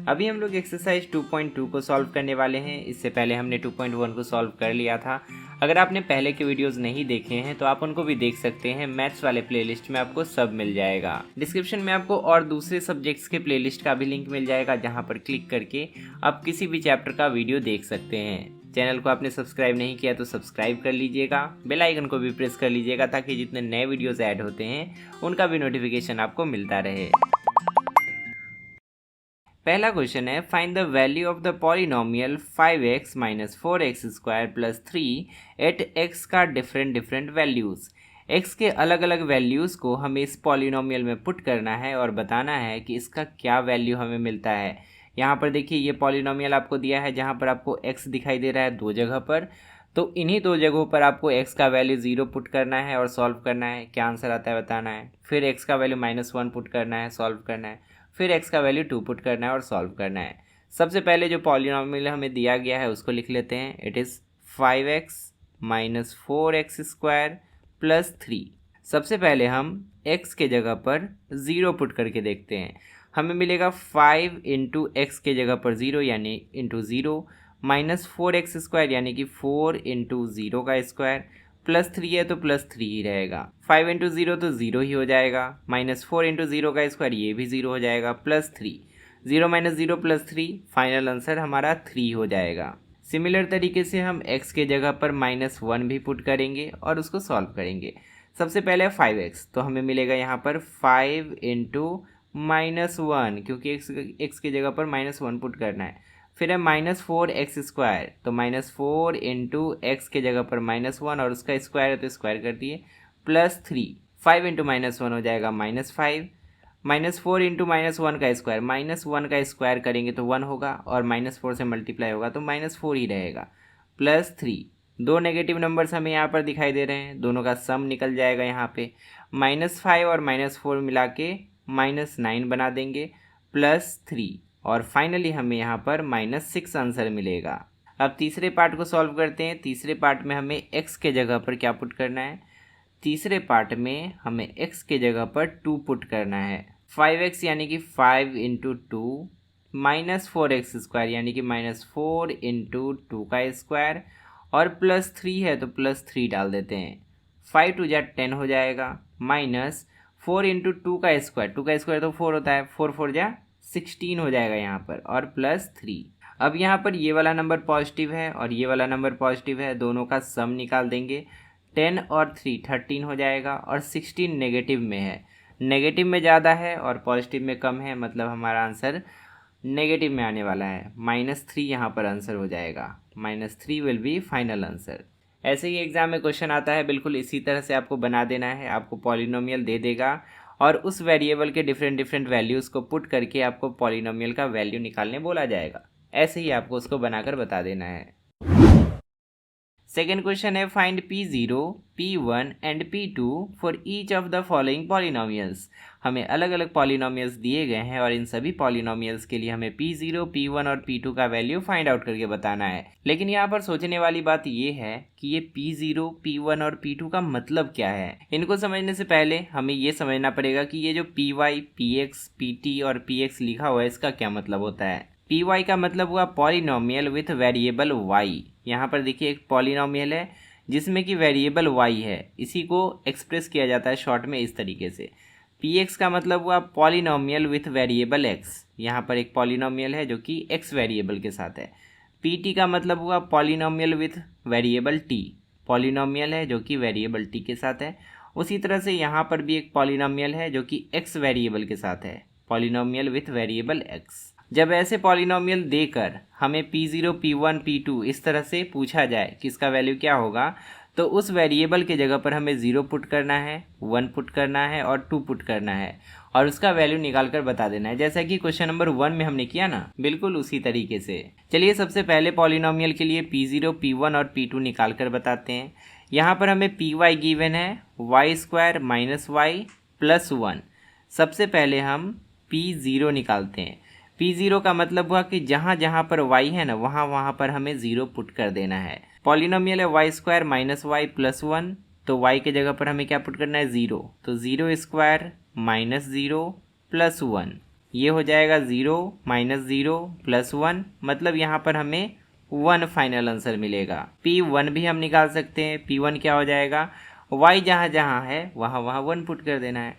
अभी हम लोग एक्सरसाइज 2.2 को सॉल्व करने वाले हैं। इससे पहले हमने 2.1 को सॉल्व कर लिया था। अगर आपने पहले के वीडियोस नहीं देखे हैं तो आप उनको भी देख सकते हैं। मैथ्स वाले प्लेलिस्ट में आपको सब मिल जाएगा। डिस्क्रिप्शन में आपको और दूसरे सब्जेक्ट्स के प्लेलिस्ट का भी लिंक मिल जाएगा, जहां पर क्लिक करके आप किसी भी चैप्टर का वीडियो देख सकते हैं। चैनल को आपने सब्सक्राइब नहीं किया तो सब्सक्राइब कर लीजिएगा, बेल आइकन को भी प्रेस कर लीजिएगा ताकि जितने नए वीडियोस ऐड होते हैं उनका भी नोटिफिकेशन आपको मिलता रहे। पहला क्वेश्चन है, find the value of the polynomial 5x minus 4x square plus 3 at x का डिफरेंट वैल्यूज़। x के अलग अलग वैल्यूज़ को हमें इस पॉलिनोमियल में पुट करना है और बताना है कि इसका क्या वैल्यू हमें मिलता है। यहाँ पर देखिए, ये पॉलिनोमियल आपको दिया है जहाँ पर आपको x दिखाई दे रहा है दो जगह पर, तो इन्हीं दो जगहों पर आपको x का वैल्यू 0 पुट करना है और सॉल्व करना है। क्या आंसर आता है बताना है। फिर x का वैल्यू -1 पुट करना है, सॉल्व करना है। फिर x का वैल्यू 2 पुट करना है और सॉल्व करना है। सबसे पहले जो पॉलिनोमियल हमें दिया गया है उसको लिख लेते हैं। It is 5x minus 4x square plus 3। सबसे पहले हम x के जगह पर 0 पुट करके देखते हैं। हमें मिलेगा 5 इंटू एक्स के जगह पर 0 यानी इंटू 0, माइनस 4x स्क्वायर यानी कि 4 इंटू 0 का स्क्वायर, प्लस 3 है तो प्लस 3 ही रहेगा। 5 इंटू 0 तो 0 ही हो जाएगा, माइनस 4 इंटू 0 का स्क्वायर ये भी 0 हो जाएगा, plus 3, 0 minus 0 plus 3, final answer हमारा 3 हो जाएगा। सिमिलर तरीके से हम x के जगह पर -1 भी पुट करेंगे और उसको सॉल्व करेंगे। सबसे पहले 5x, तो हमें मिलेगा यहाँ पर 5 इंटू -1, क्योंकि x की जगह पर -1 पुट करना है। फिर है -4x स्क्वायर, तो -4 इंटू एक्स के जगह पर -1 और उसका स्क्वायर है तो स्क्वायर कर दिए, प्लस 3, 5 इंटू -1 हो जाएगा -5, -4 इंटू -1 का स्क्वायर, -1 का स्क्वायर करेंगे तो 1 होगा और -4 से मल्टीप्लाई होगा तो -4 ही रहेगा, प्लस 3। दो नेगेटिव नंबर्स हमें यहाँ पर दिखाई दे रहे हैं, दोनों का सम निकल जाएगा यहाँ पे। -5 और -4 मिला के -9 बना देंगे, प्लस 3, और फाइनली हमें यहाँ पर -6 आंसर मिलेगा। अब तीसरे पार्ट को सॉल्व करते हैं। तीसरे पार्ट में हमें x के जगह पर क्या पुट करना है। तीसरे पार्ट में हमें x के जगह पर 2 पुट करना है। 5x यानी कि 5 इंटू 2, माइनस 4x स्क्वायर यानी कि -4 इंटू 2 का स्क्वायर, और प्लस 3 है तो प्लस 3 डाल देते हैं। 5 टू जा 10 हो जाएगा, माइनस 4 इंटू 2 का स्क्वायर, 2 का स्क्वायर तो 4 होता है, 4 4 जा 16 हो जाएगा यहाँ पर, और प्लस 3। अब यहाँ पर ये वाला नंबर पॉजिटिव है और ये वाला नंबर पॉजिटिव है, दोनों का सम निकाल देंगे। 10 और 3 13 हो जाएगा, और 16 नेगेटिव में है। नेगेटिव में ज़्यादा है और पॉजिटिव में कम है, मतलब हमारा आंसर नेगेटिव में आने वाला है। -3 यहाँ पर आंसर हो जाएगा। -3 विल बी फाइनल आंसर। ऐसे ही एग्जाम में क्वेश्चन आता है, बिल्कुल इसी तरह से आपको बना देना है। आपको पॉलिनोमियल दे देगा और उस वेरिएबल के डिफरेंट वैल्यूज़ को पुट करके आपको पॉलिनोमियल का वैल्यू निकालने बोला जाएगा। ऐसे ही आपको उसको बनाकर बता देना है। सेकेंड क्वेश्चन है, find P0, P1 and P2 for each of the following polynomials. हमें अलग अलग पॉलिनोमियल्स दिए गए हैं और इन सभी पॉलिनोमियल्स के लिए हमें P0, P1 और P2 का वैल्यू फाइंड आउट करके बताना है। लेकिन यहाँ पर सोचने वाली बात ये है कि ये P0, P1 और P2 का मतलब क्या है। इनको समझने से पहले हमें ये समझना पड़ेगा कि ये जो Py, Px, Pt और Px लिखा हुआ है इसका क्या मतलब होता है। Py का मतलब हुआ पॉलिनोमियल विथ वेरिएबल y। यहाँ पर देखिए एक पॉलिनोमियल है जिसमें कि वेरिएबल y है, इसी को एक्सप्रेस किया जाता है शॉर्ट में इस तरीके से। Px का मतलब हुआ पॉलिनोमियल विथ वेरिएबल x। यहाँ पर एक पॉलिनोमियल है जो कि x वेरिएबल के साथ है। Pt का मतलब हुआ polynomial with variable t। Polynomial है जो कि वेरिएबल t के साथ है। उसी तरह से यहाँ पर भी एक पॉलिनोमियल है जो कि x वेरिएबल के साथ है, पॉलिनोमियल विथ वेरिएबल x। जब ऐसे पॉलिनोमियल देकर हमें P0, P1, P2 इस तरह से पूछा जाए कि इसका वैल्यू क्या होगा, तो उस वेरिएबल के जगह पर हमें 0 पुट करना है, 1 पुट करना है और 2 पुट करना है और उसका वैल्यू निकाल कर बता देना है, जैसा कि क्वेश्चन नंबर 1 में हमने किया ना, बिल्कुल उसी तरीके से। चलिए सबसे पहले पॉलिनोमियल के लिए P0, P1 और P2 निकाल कर बताते हैं। यहाँ पर हमें Py गिवन है y square minus y plus 1। सबसे पहले हम P0 निकालते हैं। P0 का मतलब हुआ कि जहाँ जहाँ पर y है ना, वहाँ वहाँ पर हमें 0 पुट कर देना है। पॉलिनोमियल है y square minus y plus 1, तो y के जगह पर हमें क्या पुट करना है 0, तो 0 स्क्वायर माइनस 0 प्लस 1। ये हो जाएगा 0 माइनस 0 प्लस 1, मतलब यहाँ पर हमें 1 फाइनल आंसर मिलेगा। P1 भी हम निकाल सकते हैं। P1 क्या हो जाएगा, y जहाँ जहाँ है वहाँ वहाँ 1 पुट कर देना है।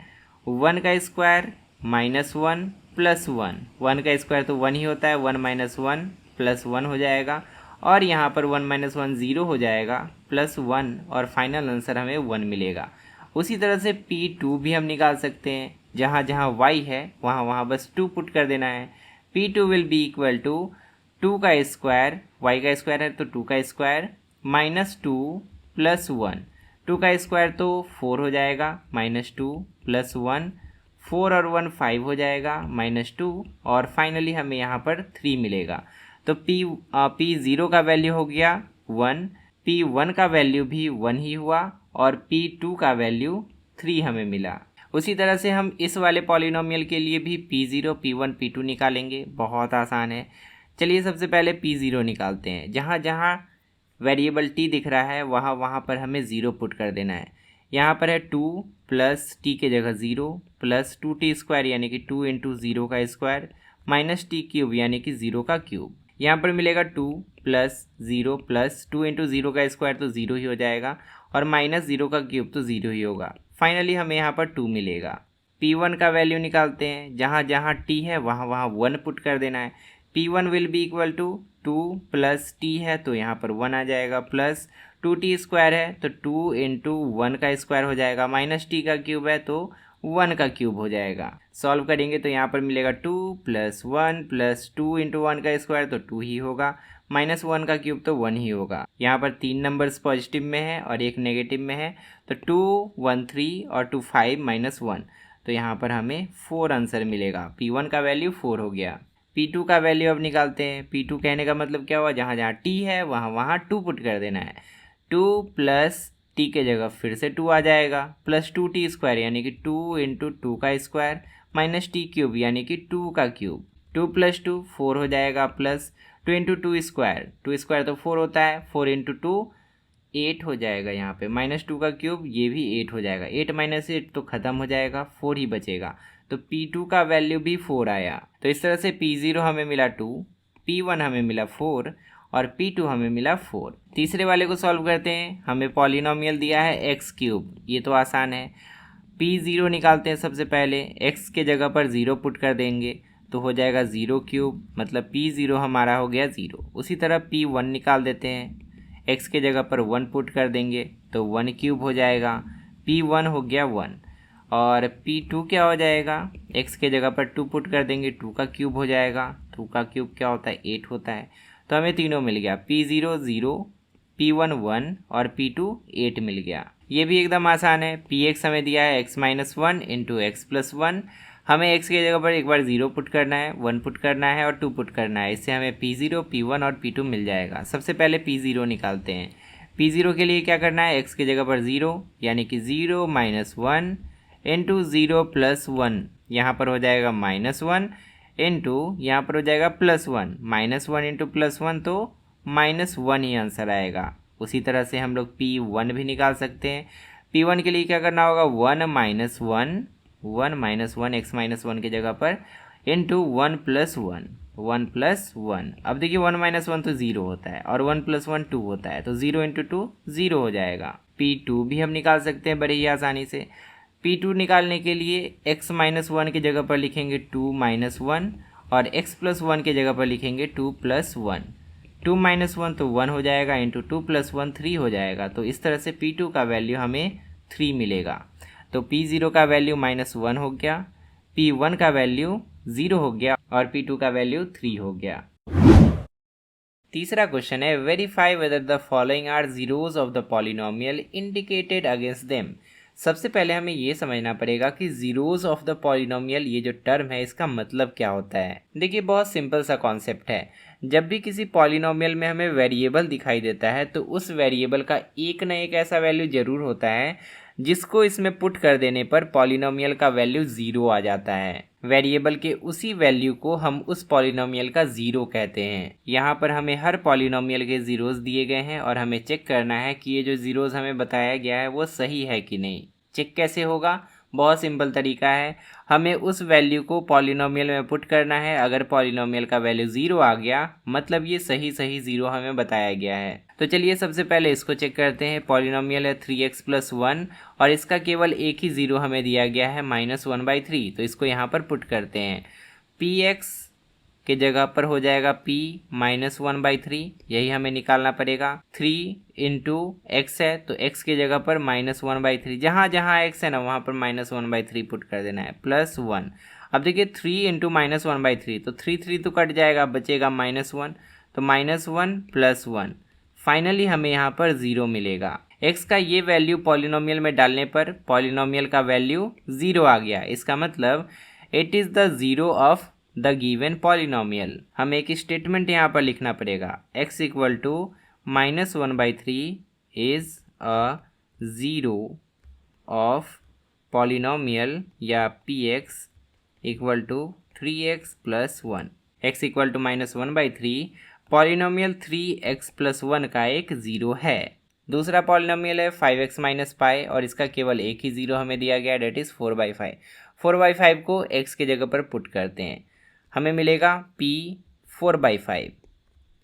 1 का स्क्वायर माइनस 1 प्लस 1, 1 का स्क्वायर तो 1 ही होता है, 1 माइनस 1 प्लस 1 हो जाएगा, और यहाँ पर 1 माइनस 1 0 हो जाएगा प्लस 1, और फाइनल आंसर हमें 1 मिलेगा। उसी तरह से P2 भी हम निकाल सकते हैं। जहाँ जहाँ y है वहाँ वहाँ बस 2 पुट कर देना है। P2 will be equal to 2 का स्क्वायर, y का स्क्वायर है तो 2 का स्क्वायर माइनस 2 प्लस 1, 2 का स्क्वायर तो 4 हो जाएगा, माइनस 2 प्लस 1, 4 और 1 5 हो जाएगा, माइनस 2, और फाइनली हमें यहाँ पर 3 मिलेगा। तो P0 का वैल्यू हो गया 1, P1 का वैल्यू भी 1 ही हुआ, और P2 का वैल्यू 3 हमें मिला। उसी तरह से हम इस वाले पॉलिनोमियल के लिए भी P0, P1, P2 निकालेंगे। बहुत आसान है। चलिए सबसे पहले P0 निकालते हैं। जहाँ जहाँ वेरिएबल t दिख रहा है वहाँ वहाँ पर हमें 0 पुट कर देना है। यहाँ पर है 2 प्लस t के जगह 0 प्लस 2t स्क्वायर यानी कि 2 इंटू 0 का स्क्वायर माइनस t क्यूब यानी कि 0 का क्यूब। यहाँ पर मिलेगा 2 प्लस 0 प्लस 2 इंटू 0 का स्क्वायर तो 0 ही हो जाएगा, और माइनस 0 का क्यूब तो 0 ही होगा। फाइनली हमें यहाँ पर 2 मिलेगा। P1 का वैल्यू निकालते हैं। जहाँ जहाँ t है वहाँ वहाँ 1 पुट कर देना है। P1 will be equal to 2 plus t है तो यहाँ पर 1 आ जाएगा, प्लस 2t स्क्वायर है तो 2 इंटू 1 का स्क्वायर हो जाएगा, माइनस t का क्यूब है तो 1 का क्यूब हो जाएगा। सॉल्व करेंगे तो यहाँ पर मिलेगा 2 प्लस 1 प्लस 2 इंटू 1 का स्क्वायर तो 2 ही होगा, माइनस 1 का क्यूब तो 1 ही होगा। यहाँ पर 3 नंबर्स पॉजिटिव में है और एक नेगेटिव में है, तो 2 1 3 और 2 5 माइनस 1, तो यहाँ पर हमें 4 आंसर मिलेगा। P1 का वैल्यू 4 हो गया। P2 का वैल्यू अब निकालते हैं। P2 कहने का मतलब क्या हुआ, जहाँ जहाँ t है वहाँ वहाँ 2 पुट कर देना है। 2 प्लस t के जगह फिर से 2 आ जाएगा, प्लस 2t स्क्वायर यानी कि 2 इंटू 2 का स्क्वायर माइनस t क्यूब यानी कि 2 का क्यूब। 2 प्लस 2 4 हो जाएगा, प्लस 2 इंटू 2 स्क्वायर, 2 स्क्वायर तो 4 होता है, 4 इंटू 2 8 हो जाएगा। यहाँ पे माइनस 2 का क्यूब ये भी 8 हो जाएगा, 8 माइनस 8 तो ख़त्म हो जाएगा, 4 ही बचेगा। तो P2 का वैल्यू भी 4 आया। तो इस तरह से P0 हमें मिला 2, P1 हमें मिला 4 और P2 हमें मिला 4। तीसरे वाले को सॉल्व करते हैं। हमें पॉलिनोमियल दिया है x क्यूब, ये तो आसान है। P0 निकालते हैं। सबसे पहले x के जगह पर 0 पुट कर देंगे तो हो जाएगा 0 क्यूब, मतलब P0 हमारा हो गया 0। उसी तरह P1 निकाल देते हैं। x के जगह पर 1 पुट कर देंगे तो 1 क्यूब हो जाएगा, P1 हो गया 1। और P2 क्या हो जाएगा, x के जगह पर 2 पुट कर देंगे, 2 का क्यूब हो जाएगा। 2 का क्यूब क्या होता है, 8 होता है। तो हमें तीनों मिल गया, P0 0, P1 1 और P2 8 मिल गया। ये भी एकदम आसान है। Px हमें दिया है x minus 1 into x plus 1। हमें x के जगह पर एक बार 0 पुट करना है, 1 पुट करना है और 2 पुट करना है। इससे हमें P0, P1 और P2 मिल जाएगा। सबसे पहले P0 निकालते हैं। P0 के लिए क्या करना है, x के जगह पर 0 यानी कि 0 माइनस 1 इंटू 0 प्लस 1, यहाँ पर हो जाएगा माइनस 1 इंटू यहाँ पर हो जाएगा प्लस 1, माइनस 1 इंटू प्लस 1 तो माइनस 1 ही आंसर आएगा। उसी तरह से हम लोग P1 भी निकाल सकते हैं। P1 के लिए क्या करना होगा, 1 माइनस 1 एक्स माइनस 1 की जगह पर इंटू 1 प्लस 1। अब देखिए 1 माइनस 1 तो 0 होता है और 1 प्लस 1 2 होता है, तो 0 इंटू 2 0 हो जाएगा। P2 भी हम निकाल सकते हैं बड़े ही आसानी से। P2 निकालने के लिए x माइनस 1 की जगह पर लिखेंगे 2 माइनस 1 और x प्लस 1 की जगह पर लिखेंगे 2 प्लस 1। 2 माइनस 1 तो 1 हो जाएगा, इंटू 2 प्लस 1 3 हो जाएगा। तो इस तरह से P2 का वैल्यू हमें 3 मिलेगा। तो P0 का वैल्यू माइनस 1 हो गया, P1 का वैल्यू 0 हो गया और P2 का वैल्यू 3 हो गया। तीसरा क्वेश्चन है, verify whether the following are zeros of the polynomial indicated against them. सबसे पहले हमें ये समझना पड़ेगा कि जीरोज ऑफ द पॉलिनोमियल, ये जो टर्म है इसका मतलब क्या होता है। देखिए बहुत सिंपल सा कॉन्सेप्ट है। जब भी किसी पॉलिनोमियल में हमें वेरिएबल दिखाई देता है तो उस वेरिएबल का एक न एक ऐसा वैल्यू जरूर होता है जिसको इसमें पुट कर देने पर पॉलिनोमियल का वैल्यू 0 आ जाता है। वेरिएबल के उसी वैल्यू को हम उस पॉलिनोमियल का 0 कहते हैं। यहाँ पर हमें हर पॉलिनोमियल के जीरोज दिए गए हैं और हमें चेक करना है कि ये जो जीरोज हमें बताया गया है वो सही है कि नहीं। चेक कैसे होगा, बहुत सिंपल तरीका है, हमें उस वैल्यू को पॉलिनोमियल में पुट करना है। अगर पॉलिनोमियल का वैल्यू 0 आ गया मतलब ये सही 0 हमें बताया गया है। तो चलिए सबसे पहले इसको चेक करते हैं। पॉलिनोमियल है 3x+1 और इसका केवल एक ही 0 हमें दिया गया है -1/3। तो इसको यहाँ पर पुट करते हैं। px के जगह पर हो जाएगा p -1/3, यही हमें निकालना पड़ेगा। 3 इंटू एक्स है तो x के जगह पर -1/3, जहाँ जहाँ x है ना वहाँ पर -1/3 पुट कर देना है, +1। अब देखिए 3 इंटू -1/3 तो 3 तो कट जाएगा, बचेगा -1, तो -1 + 1। फाइनली हमें यहाँ पर 0 मिलेगा। x का ये वैल्यू पॉलिनोमियल में डालने पर पॉलिनोमियल का वैल्यू 0 आ गया। इसका मतलब it is the 0 of the given polynomial. हमें एक स्टेटमेंट यहाँ पर लिखना पड़ेगा, x equal to -1/3 is a 0 of polynomial या px equal to 3x + 1। x equal to -1/3 polynomial 3x + 1 का एक 0 है। दूसरा पॉलिनोमियल है 5x - पाई और इसका केवल एक ही 0 हमें दिया गया, डेट इज़ 4/5। 4/5 को x के जगह पर पुट करते हैं, हमें मिलेगा p 4/5।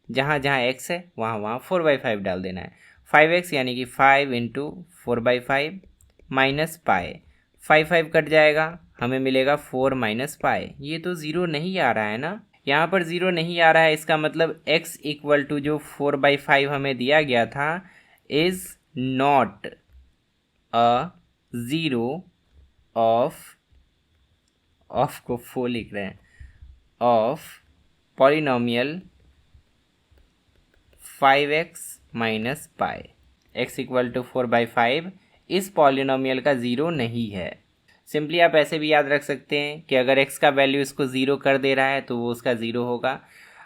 जहाँ जहाँ x है वहाँ वहाँ 4/5 डाल देना है। 5x यानी कि 5 इंटू 4/5 माइनस पाई, 5 कट जाएगा, हमें मिलेगा 4 - पाई। ये तो 0 नहीं आ रहा है ना, यहाँ पर 0 नहीं आ रहा है। इसका मतलब x इक्वल टू जो 4/5 हमें दिया गया था इज़ नॉट अ 0 ऑफ को 4 लिख रहे हैं, of polynomial 5x - pi. x equal to 4/5 इस पॉलिनोमियल का 0 नहीं है। सिंपली आप ऐसे भी याद रख सकते हैं कि अगर x का वैल्यू इसको 0 कर दे रहा है तो वो उसका 0 होगा,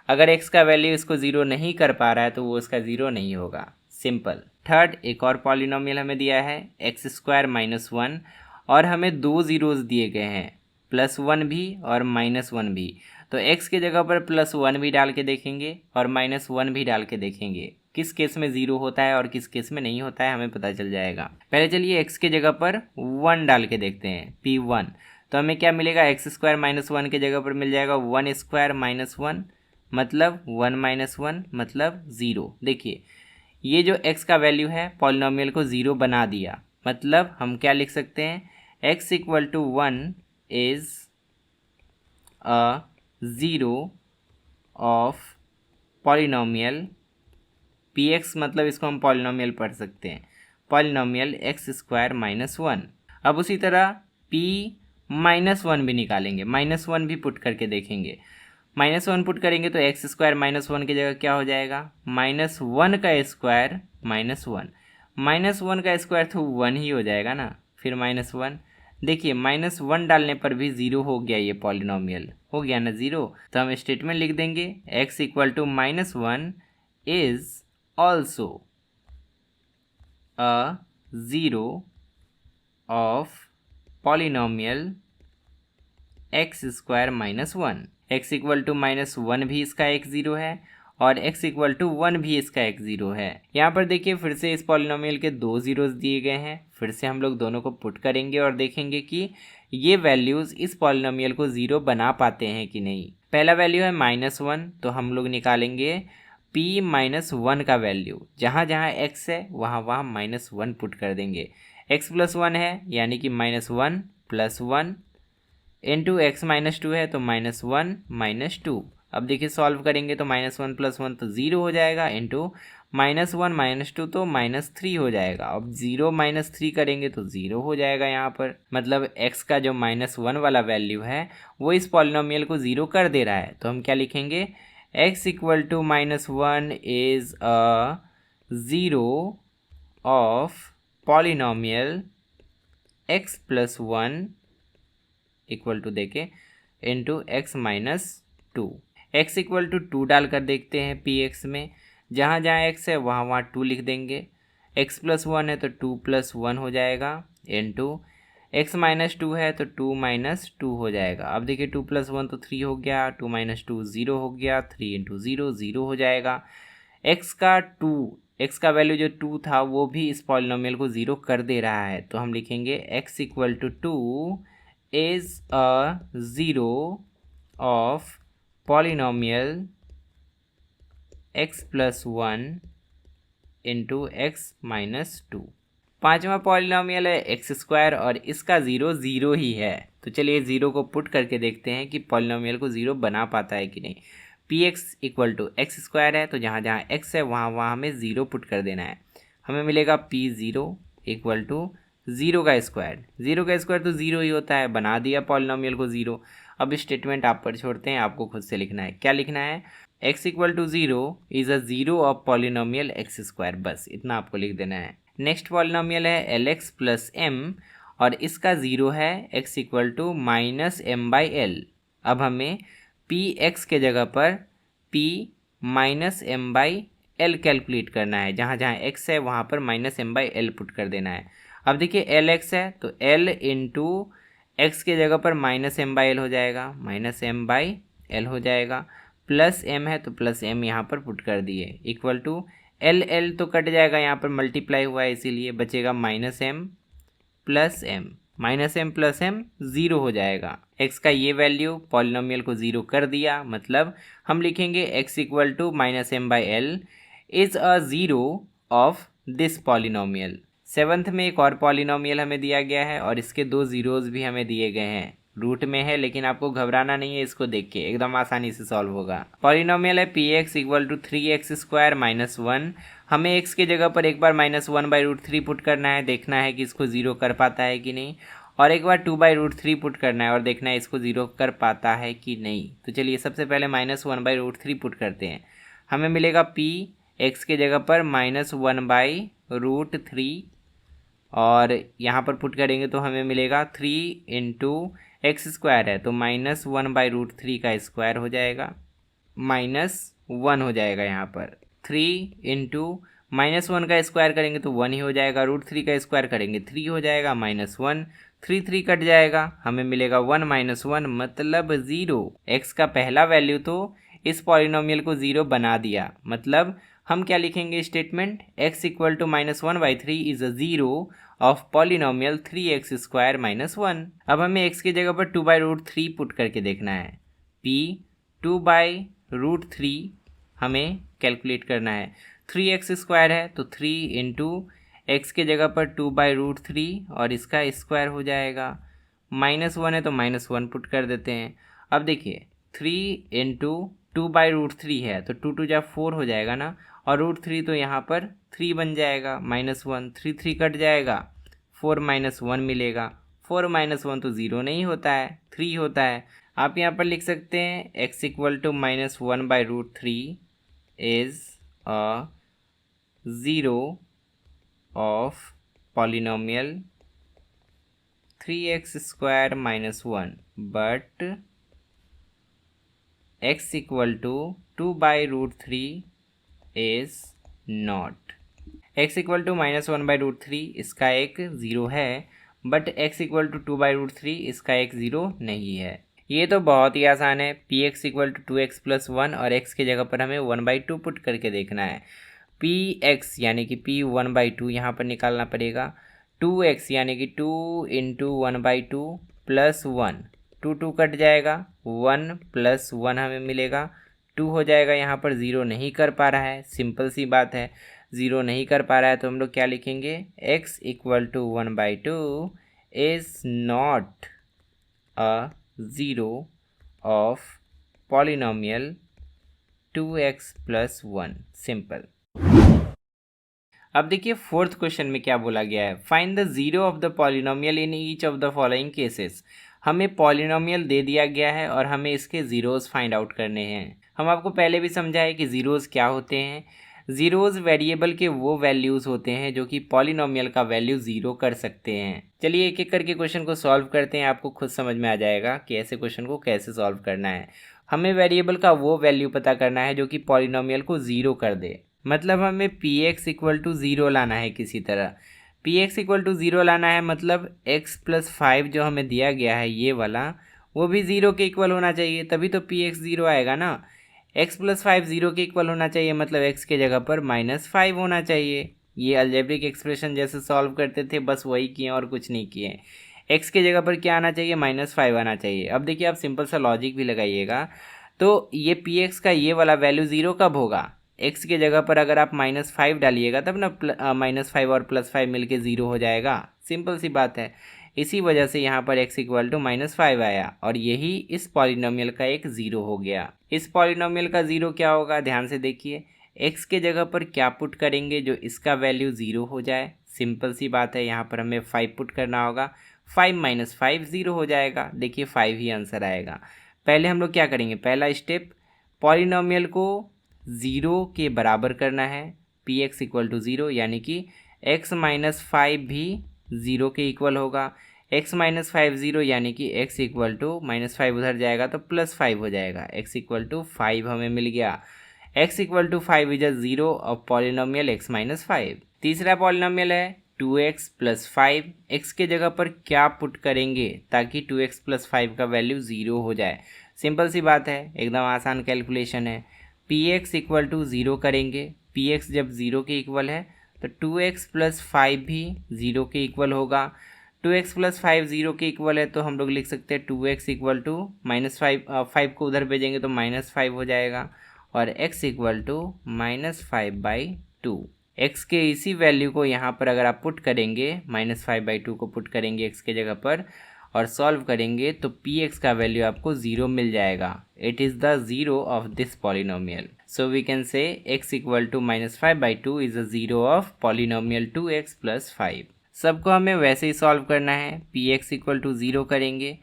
अगर x का वैल्यू इसको 0 नहीं कर पा रहा है तो वो उसका 0 नहीं होगा। सिंपल। थर्ड, एक और पॉलिनोमियल हमें दिया है x² - 1 और हमें दो ज़ीरोज़ दिए गए हैं, +1 भी और -1 भी। तो x के जगह पर +1 भी डाल के देखेंगे और -1 भी डाल के देखेंगे, किस केस में 0 होता है और किस केस में नहीं होता है हमें पता चल जाएगा। पहले चलिए x के जगह पर 1 डाल के देखते हैं, p1। तो हमें क्या मिलेगा, x² - 1 के जगह पर मिल जाएगा 1² - 1 मतलब 1 - 1 मतलब 0। देखिए ये जो x का वैल्यू है पॉलिनोमियल को 0 बना दिया, मतलब हम क्या लिख सकते हैं, x equal to 1 is a 0 of polynomial px, मतलब इसको हम पॉलिनोमियल पढ़ सकते हैं, पॉलिनोमियल x² - 1। अब उसी तरह p -1 भी निकालेंगे, -1 भी पुट करके देखेंगे। -1 पुट करेंगे तो x² - 1 की जगह क्या हो जाएगा, -1 का स्क्वायर -1, -1 का स्क्वायर तो 1 ही हो जाएगा ना, फिर -1। देखिए -1 डालने पर भी 0 हो गया, ये पॉलिनोमियल हो गया ना 0। तो हम स्टेटमेंट लिख देंगे x equal to -1 is also a 0 of polynomial x² - 1। x equal to -1 भी इसका एक 0 है और x इक्वल टू 1 भी इसका एक 0 है। यहाँ पर देखिए फिर से इस पॉलिनोमियल के दो ज़ीरोज़ दिए गए हैं, फिर से हम लोग दोनों को पुट करेंगे और देखेंगे कि ये वैल्यूज़ इस पॉलिनोमियल को 0 बना पाते हैं कि नहीं। पहला वैल्यू है -1, तो हम लोग निकालेंगे p -1 का वैल्यू, जहाँ जहाँ x है वहाँ वहाँ -1 पुट कर देंगे। x + 1 है यानी कि -1 + 1 इंटू x -2 है तो -1 - 2। अब देखिए सॉल्व करेंगे तो -1 + 1 तो 0 हो जाएगा, इंटू -1 - 2 तो -3 हो जाएगा। अब 0 - 3 करेंगे तो 0 हो जाएगा यहाँ पर, मतलब x का जो -1 वाला वैल्यू है वो इस पॉलिनोमियल को 0 कर दे रहा है। तो हम क्या लिखेंगे, x equal to -1 is a 0 of polynomial x + 1 equal to देके into x - 2। x equal to 2 डाल कर देखते हैं px में, जहाँ जहाँ x है वहाँ वहाँ 2 लिख देंगे। x + 1 है तो 2 + 1 हो जाएगा, इंटू x - 2 है तो 2 - 2 हो जाएगा। अब देखिए 2 + 1 तो 3 हो गया, 2 - 2 0 हो गया, 3 इंटू 0 0 हो जाएगा। x का 2 x का वैल्यू जो 2 था वो भी इस पॉलिनोमियल को 0 कर दे रहा है, तो हम लिखेंगे x equal to 2 is a zero of polynomial x plus 1 into x minus 2। पाँचवा पॉलिनोमियल है एक्स स्क्वायर और इसका ज़ीरो ज़ीरो ही है, तो चलिए ज़ीरो को पुट करके देखते हैं कि पॉलिनोमियल को ज़ीरो बना पाता है कि नहीं। P x equal to x square है, तो जहाँ जहाँ एक्स है वहाँ वहाँ हमें ज़ीरो पुट कर देना है। हमें मिलेगा P zero equal to zero का स्क्वायर तो ज़ीरो ही होता है, बना दिया पॉलिनोमियल को ज़ीरो। अब स्टेटमेंट आप पर छोड़ते हैं, आपको खुद से लिखना है। क्या लिखना है? x equal to zero is a zero of polynomial x square, बस इतना आपको लिख देना है। नेक्स्ट पॉलिनोमियल है एल एक्स प्लस एम और इसका ज़ीरो है x equal to minus M by L. अब हमें पी एक्स के जगह पर p minus M by L calculate करना है, जहाँ जहाँ x है वहाँ पर minus M by L put कर देना है। अब देखिए एल एक्स है तो l इंटू एक्स के जगह पर माइनस एम बाई एल हो जाएगा, माइनस एम बाई एल हो जाएगा, प्लस m है तो प्लस m यहाँ पर पुट कर दिए, इक्वल टू एल एल तो कट जाएगा, यहाँ पर मल्टीप्लाई हुआ है इसीलिए बचेगा minus M plus M, minus M plus M zero हो जाएगा। x का ये वैल्यू पॉलिनोमियल को ज़ीरो कर दिया, मतलब हम लिखेंगे x equal to minus M by L is a zero of this polynomial. Seventh में एक और पॉलिनोमियल हमें दिया गया है और इसके दो ज़ीरोज़ भी हमें दिए गए हैं, रूट में है, लेकिन आपको घबराना नहीं है, इसको देख के एकदम आसानी से सॉल्व होगा। पॉलिनोमियल है P x equal to 3x square minus 1। हमें x के जगह पर एक बार माइनस 1/√3 पुट करना है, देखना है कि इसको ज़ीरो कर पाता है कि नहीं, और एक बार 2/√3 पुट करना है और देखना है इसको ज़ीरो कर पाता है कि नहीं। तो चलिए सबसे पहले माइनस 1/√3 पुट करते हैं। हमें मिलेगा p x के जगह पर माइनस 1/√3 और यहाँ पर पुट करेंगे तो हमें मिलेगा 3 इंटू एक्स स्क्वायर है तो माइनस 1/√3 का स्क्वायर हो जाएगा, माइनस 1 हो जाएगा। यहाँ पर 3 इंटू माइनस 1 का स्क्वायर करेंगे तो 1 ही हो जाएगा, √3 का स्क्वायर करेंगे 3 हो जाएगा, माइनस 1, 3 कट जाएगा, हमें मिलेगा 1 माइनस 1 मतलब ज़ीरो। एक्स का पहला वैल्यू तो इस पॉलिनोमियल को ज़ीरो बना दिया, मतलब हम क्या लिखेंगे statement, x equal to minus 1/3 is a zero of polynomial 3x square minus 1। अब हमें x की जगह पर 2/√3 पुट करके देखना है, p 2/√3 हमें कैलकुलेट करना है। 3x स्क्वायर है तो 3 इंटू एक्स के जगह पर 2/√3 और इसका स्क्वायर हो जाएगा, माइनस 1 है तो माइनस 1 पुट कर देते हैं। अब देखिए 3 इंटू 2/√3 है तो 2 2 जा 4 हो जाएगा ना, और √3 तो यहाँ पर 3 बन जाएगा, माइनस 1, 3 कट जाएगा, 4 माइनस 1 मिलेगा। 4 माइनस 1 तो ज़ीरो नहीं होता है, 3 होता है। आप यहाँ पर लिख सकते हैं x equal to minus 1/√3 is a zero of polynomial 3x square minus 1 but x equal to 2/√3 is not. x equal to minus 1/√3 इसका एक ज़ीरो है, बट x इक्वल टू 2/√3 इसका एक ज़ीरो नहीं है। ये तो बहुत ही आसान है, P x equal to 2x plus 1 और x के जगह पर हमें 1/2 पुट करके देखना है। पी एक्स यानी कि p 1/2 यहाँ पर निकालना पड़ेगा, 2x यानी कि 2 इंटू 1/2 प्लस 1, 2 कट जाएगा, 1 प्लस 1 हमें मिलेगा, 2 हो जाएगा। यहाँ पर ज़ीरो नहीं कर पा रहा है, सिंपल सी बात है, ज़ीरो नहीं कर पा रहा है तो हम लोग क्या लिखेंगे, x equal to 1/2 is not a zero of polynomial 2x plus 1, simple. अब देखिए फोर्थ क्वेश्चन में क्या बोला गया है, find the zero of the polynomial in each of the following cases. हमें पॉलिनोमियल दे दिया गया है और हमें इसके ज़ीरोज़ फाइंड आउट करने हैं। हम आपको पहले भी समझाए कि ज़ीरोज़ क्या होते हैं। ज़ीरोज़ वेरिएबल के वो वैल्यूज़ होते हैं जो कि पॉलिनोमियल का वैल्यू ज़ीरो कर सकते हैं। चलिए एक एक करके क्वेश्चन को सॉल्व करते हैं, आपको खुद समझ में आ जाएगा कि ऐसे क्वेश्चन को कैसे सॉल्व करना है। हमें वेरिएबल का वो वैल्यू पता करना है जो कि पॉलिनोमियल को ज़ीरो कर दे, मतलब हमें P x equal to zero लाना है किसी तरह। P x equal to zero लाना है मतलब x प्लस 5 जो हमें दिया गया है ये वाला, वो भी ज़ीरो के इक्वल होना चाहिए, तभी तो पी एक्स ज़ीरो आएगा ना। x प्लस 5 0 के इक्वल होना चाहिए, मतलब x के जगह पर -5 होना चाहिए। ये अलजेब्रिक एक्सप्रेशन जैसे सॉल्व करते थे बस वही किए और कुछ नहीं किए। x के जगह पर क्या आना चाहिए, -5 आना चाहिए। अब देखिए आप सिंपल सा लॉजिक भी लगाइएगा, तो ये px का ये वाला वैल्यू 0 कब होगा, x के जगह पर अगर आप -5 डालिएगा तब ना -5 और +5 मिलके 0 हो जाएगा। सिंपल सी बात है। इसी वजह से यहाँ पर x इक्वल टू -5 आया और यही इस पॉलिनोमियल का एक 0 हो गया। इस पॉलिनोमियल का 0 क्या होगा, ध्यान से देखिए। x के जगह पर क्या पुट करेंगे जो इसका वैल्यू 0 हो जाए। सिंपल सी बात है, यहाँ पर हमें 5 पुट करना होगा। 5 - 5 0 हो जाएगा। देखिए 5 ही आंसर आएगा। पहले हम लोग क्या करेंगे, पहला स्टेप पॉलिनोमियल को 0 के बराबर करना है। px इक्वल टू 0 यानी कि x - 5 भी 0 के इक्वल होगा। x - 5 0 यानी कि x इक्वल टू -5 उधर जाएगा तो +5 हो जाएगा। x इक्वल टू 5 हमें मिल गया। x equal to 5 is a 0 of polynomial x - 5। तीसरा पॉलिनोमियल है 2x + 5। x के जगह पर क्या पुट करेंगे ताकि 2x + 5 का वैल्यू 0 हो जाए। सिंपल सी बात है, एकदम आसान कैलकुलेशन है। px इक्वल टू 0 करेंगे। px जब 0 के इक्वल है तो 2x + 5 भी 0 के इक्वल होगा। 2x + 5 0 के इक्वल है तो हम लोग लिख सकते हैं 2x इक्वल टू -5 को उधर भेजेंगे तो -5 हो जाएगा और x इक्वल टू -5/2। x के इसी वैल्यू को यहाँ पर अगर आप पुट करेंगे, -5/2 को पुट करेंगे x के जगह पर और सॉल्व करेंगे तो px का वैल्यू आपको 0 मिल जाएगा। It is the 0 of this polynomial. So we can say x equal to -5/2 is the 0 of polynomial 2x + 5। सबको हमें वैसे ही सॉल्व करना है। px इक्वल टू 0 करेंगे,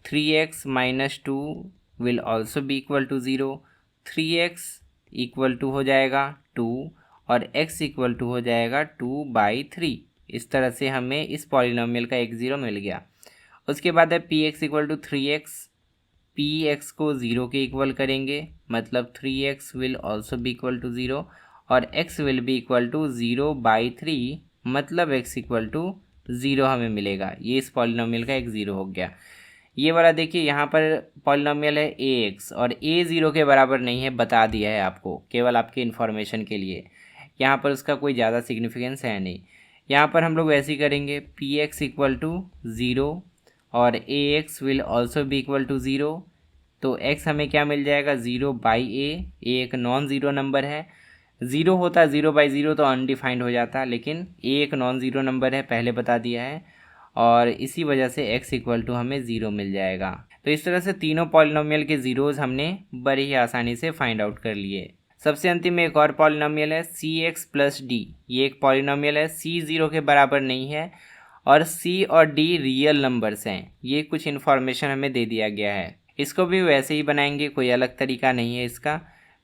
3x - 2 will also be equal to 0। 3x equal to हो जाएगा 2 और x equal to हो जाएगा 2/3। इस तरह से हमें इस पॉलिनोमियल का एक 0 मिल गया। उसके बाद है px equal to 3x। px को 0 के इक्वल करेंगे, मतलब 3x will also be equal to 0 और x will be equal to 0/3, मतलब x इक्वल टू 0 हमें मिलेगा। ये इस पॉलिनोमियल का एक 0 हो गया। ये वाला देखिए यहाँ पर पॉलिनोमियल है ax और a 0 के बराबर नहीं है, बता दिया है आपको, केवल आपके इन्फॉर्मेशन के लिए। यहाँ पर उसका कोई ज़्यादा सिग्निफिकेंस है नहीं। यहाँ पर हम लोग ऐसे ही करेंगे, px इक्वल टू 0 और ax will also be equal to 0। तो x हमें क्या मिल जाएगा, 0/a। a एक नॉन ज़ीरो नंबर है। 0 होता 0/0 तो अनडिफाइंड हो जाता, लेकिन a एक नॉन ज़ीरो नंबर है, पहले बता दिया है और इसी वजह से x इक्वल टू हमें 0 मिल जाएगा। तो इस तरह से तीनों पॉलिनोमियल के ज़ीरोज़ हमने बड़ी ही आसानी से फाइंड आउट कर लिए। सबसे अंतिम में एक और पॉलिनोमियल है cx + d। ये एक पॉलिनोमियल है, c 0 के बराबर नहीं है और c और d रियल नंबर्स हैं। ये कुछ इन्फॉर्मेशन हमें दे दिया गया है। इसको भी वैसे ही बनाएंगे, कोई अलग तरीका नहीं है इसका।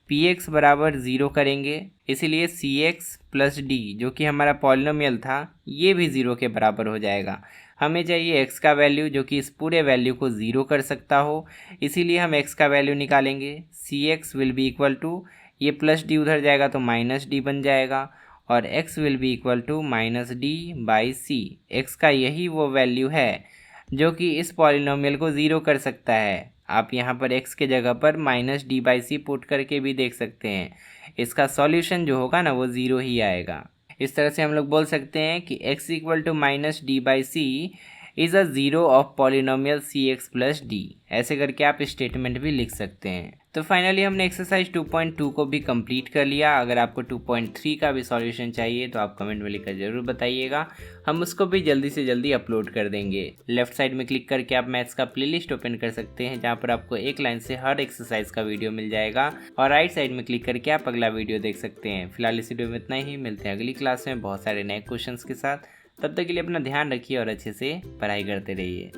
px बराबर 0 करेंगे, इसीलिए cx + d जो कि हमारा पॉलिनोमियल था ये भी 0 के बराबर हो जाएगा। हमें चाहिए x का वैल्यू जो कि इस पूरे वैल्यू को 0 कर सकता हो, इसीलिए हम x का वैल्यू निकालेंगे। cx will be equal to, ये +d उधर जाएगा तो -d बन जाएगा और x will be equal to -d/c। x का यही वो वैल्यू है जो कि इस पॉलिनोमियल को 0 कर सकता है। आप यहाँ पर x के जगह पर -d/c पुट करके भी देख सकते हैं। इसका सॉल्यूशन जो होगा ना वो 0 ही आएगा। इस तरह से हम लोग बोल सकते हैं कि x equal to -d/c is a 0 of polynomial cx + d। ऐसे करके आप स्टेटमेंट भी लिख सकते हैं। तो फाइनली हमने एक्सरसाइज 2.2 को भी कंप्लीट कर लिया। अगर आपको 2.3 का भी सॉल्यूशन चाहिए तो आप कमेंट में लिखकर ज़रूर बताइएगा, हम उसको भी जल्दी से जल्दी अपलोड कर देंगे। लेफ्ट साइड में क्लिक करके आप मैथ्स का प्लेलिस्ट ओपन कर सकते हैं, जहाँ पर आपको एक लाइन से हर एक्सरसाइज का वीडियो मिल जाएगा और राइट साइड में क्लिक करके आप अगला वीडियो देख सकते हैं। फिलहाल इस वीडियो में इतना ही, मिलते हैं अगली क्लास में बहुत सारे नए क्वेश्चंस के साथ। तब तक के लिए अपना ध्यान रखिए और अच्छे से पढ़ाई करते रहिए।